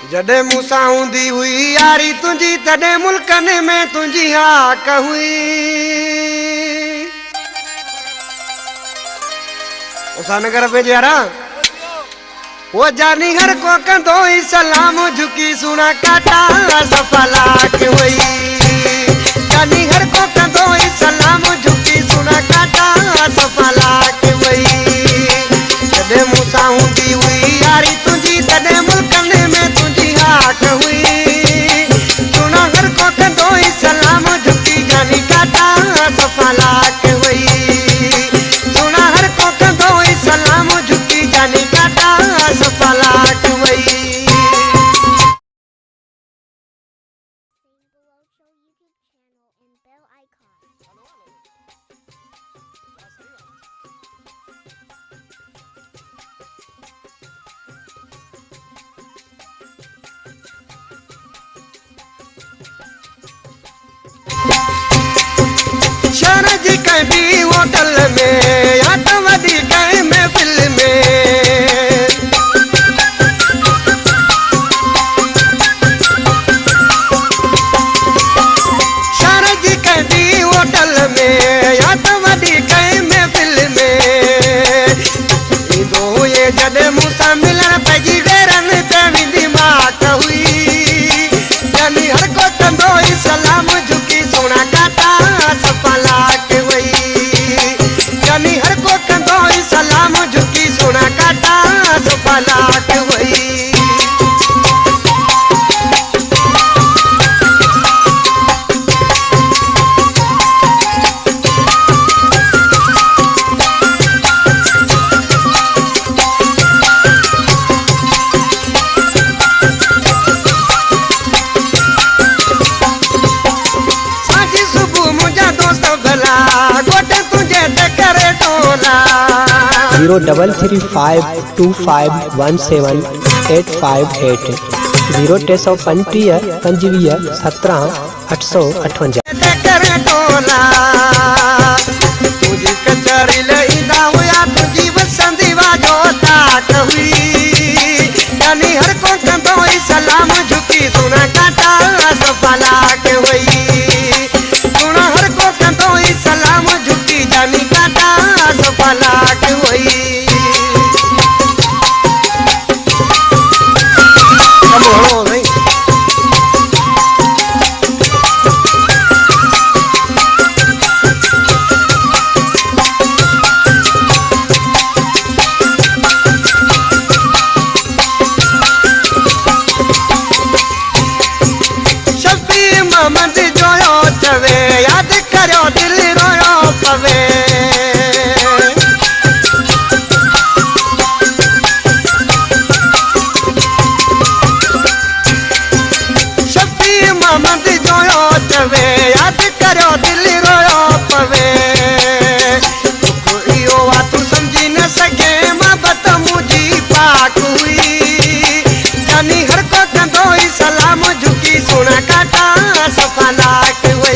जॾहिं मूंसां हूंदी हुई यारी तुंहिंजी तॾहिं मुल्कनि में तुंहिंजी हाक हुई। उसानगर पे यारा वो जानी हर को कंदो ही सलाम झुकी सुना काटा सफलाक हुई। जानी हर को कंदो ही सलाम झुकी सुना काटा सफलाक हुई। जॾहिं मूंसां हूंदी हुई यारी तुंहिंजी तॾहिं मुल्कनि में तुंहिंजी हाक हुई। सुना हर को कंदो ही सलाम झुकी जानी काटा सफलाक हुई। सुना हर को कंदो ही सलाम झुकी जानी काटा सफलाक हुई। शहर जी कंहिं बि होटल में या त वॾी कंहिं महफ़िल में शहर जी कंहिं बि होटल में या त वॾी कंहिं महफ़िल में ईंदो हुए जॾहिं मूंसां मिलण पंहिंजी वेरनि ते वेंदी माक हुई। यानी हर को कंदो ही सलाम झुकी सोना काटा सफलाक हुई। यानी हर को कंदो ही सलाम झुकी सोना काटा सफलाक हुई। साझी सुबह मुझा दोस्त भला गोटे तुझे ते करे टोला। 03352517858 035 25 17 858 ते करे टोला। तुझी कचहरी लईंदा हुया तुझी वसंदी वाजो ताक हुई। यानी हर को कंदो ही सलाम झुकी सुना काटा सफलाक हुई। सुना हर को कंदो ही सलाम झुकी जानी काटा सफलाक हुई। अब हणो नहीं शफी मोहम्मद जोयो चवे याद करो दिल रोयो पवे। शफी मोहम्मद जोयो चवे याद करो दिल रोयो पवे। दुख इहो आहे तूं सम्झी न सघे मोहबत मुंहिंजी पाक हुई। यानी हर को कंदो ही सलाम झुकी सुना काटा सफलाक हुई।